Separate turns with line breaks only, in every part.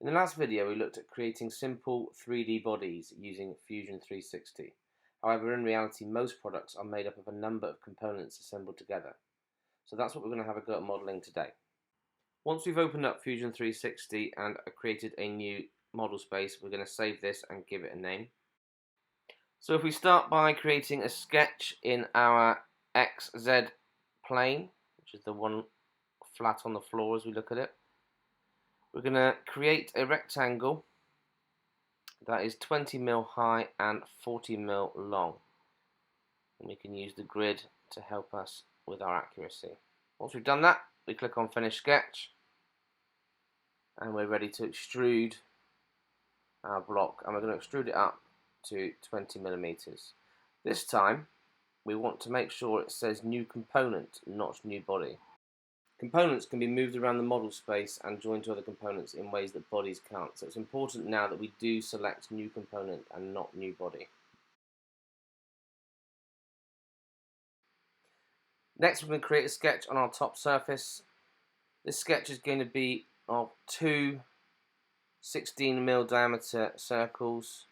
In the last video we looked at creating simple 3D bodies using Fusion 360. However, in reality most products are made up of a number of components assembled together. So that's what we're going to have a go at modelling today. Once we've opened up Fusion 360 and created a new model space, we're going to save this and give it a name. So if we start by creating a sketch in our XZ plane, which is the one flat on the floor as we look at it, we're going to create a rectangle that is 20mm high and 40mm long. And we can use the grid to help us with our accuracy. Once we've done that, we click on Finish Sketch and we're ready to extrude our block, and we're going to extrude it up to 20mm. This time we want to make sure it says New Component, not New Body. Components can be moved around the model space and joined to other components in ways that bodies can't, so it's important now that we do select New Component and not New Body. Next we're going to create a sketch on our top surface. This sketch is going to be of two 16mm diameter circles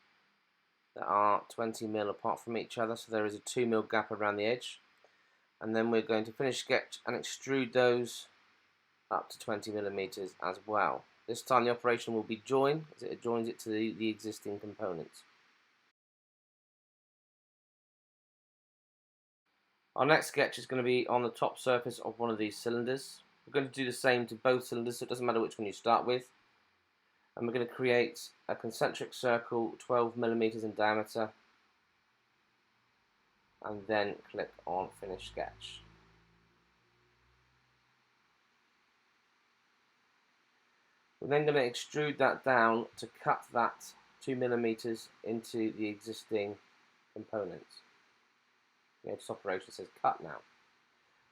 that are 20mm apart from each other, so there is a 2mm gap around the edge. And then we're going to finish sketch and extrude those up to 20mm as well. This time the operation will be join, as it joins it to the existing components. Our next sketch is going to be on the top surface of one of these cylinders. We're going to do the same to both cylinders, so it doesn't matter which one you start with. And we're going to create a concentric circle 12mm in diameter, and then click on Finish Sketch. We're then going to extrude that down to cut that 2mm into the existing components. This operation says cut now.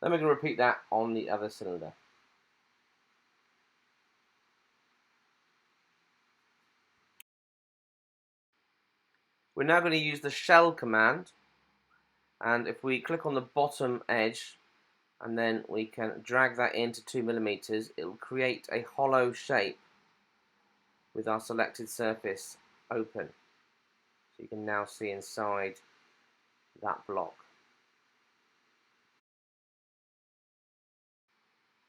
Then we're going to repeat that on the other cylinder. We're now going to use the shell command, and if we click on the bottom edge and then we can drag that into 2mm, it will create a hollow shape with our selected surface open. So you can now see inside that block.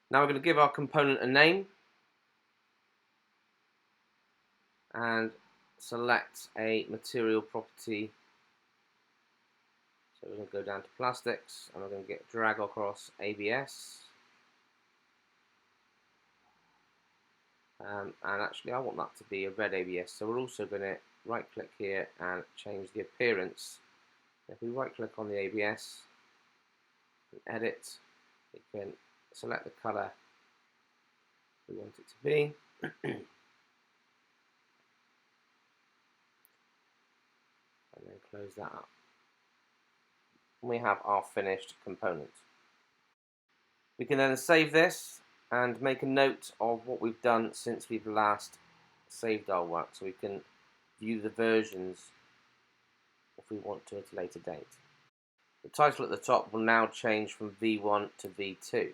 Now we're going to give our component a name and select a material property. So we're going to go down to plastics and we're going to drag across ABS. And actually I want that to be a red ABS, so we're also going to right click here and change the appearance. If we right click on the ABS and edit, we can select the colour we want it to be. And then close that up. And we have our finished component. We can then save this and make a note of what we've done since we've last saved our work, so we can view the versions if we want to at a later date. The title at the top will now change from V1 to V2.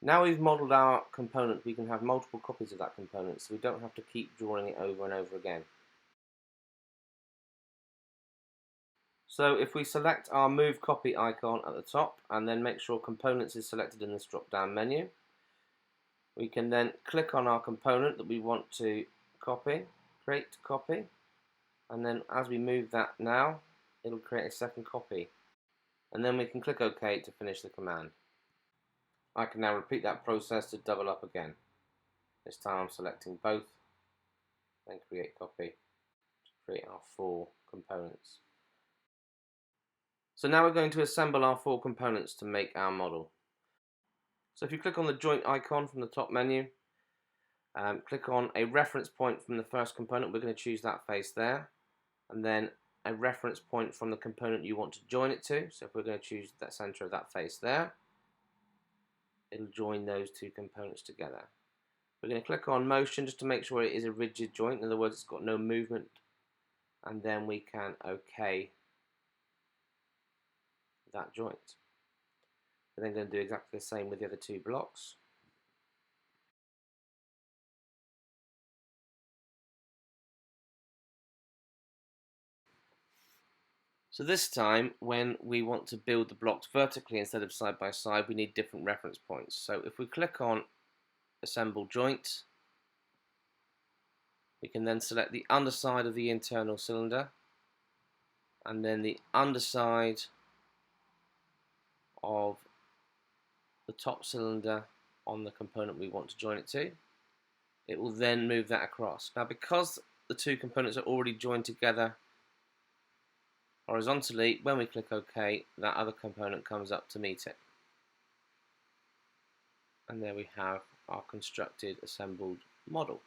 Now we've modelled our component, we can have multiple copies of that component, so we don't have to keep drawing it over and over again. So if we select our Move Copy icon at the top and then make sure Components is selected in this drop-down menu, we can then click on our component that we want to copy, create copy, and then as we move that now, it'll create a second copy. And then we can click OK to finish the command. I can now repeat that process to double up again. This time I'm selecting both, then create copy to create our 4 components. So now we're going to assemble our 4 components to make our model. So if you click on the joint icon from the top menu, click on a reference point from the first component, we're going to choose that face there, and then a reference point from the component you want to join it to. So if we're going to choose the center of that face there, it'll join those 2 components together. We're going to click on motion just to make sure it is a rigid joint, in other words it's got no movement, and then we can OK that joint. We're then going to do exactly the same with the other 2 blocks. So this time, when we want to build the blocks vertically instead of side by side, we need different reference points. So if we click on Assemble Joint, we can then select the underside of the internal cylinder and then the underside of the top cylinder on the component we want to join it to. It will then move that across. Now, because the two components are already joined together horizontally, when we click OK, that other component comes up to meet it. And there we have our constructed, assembled model.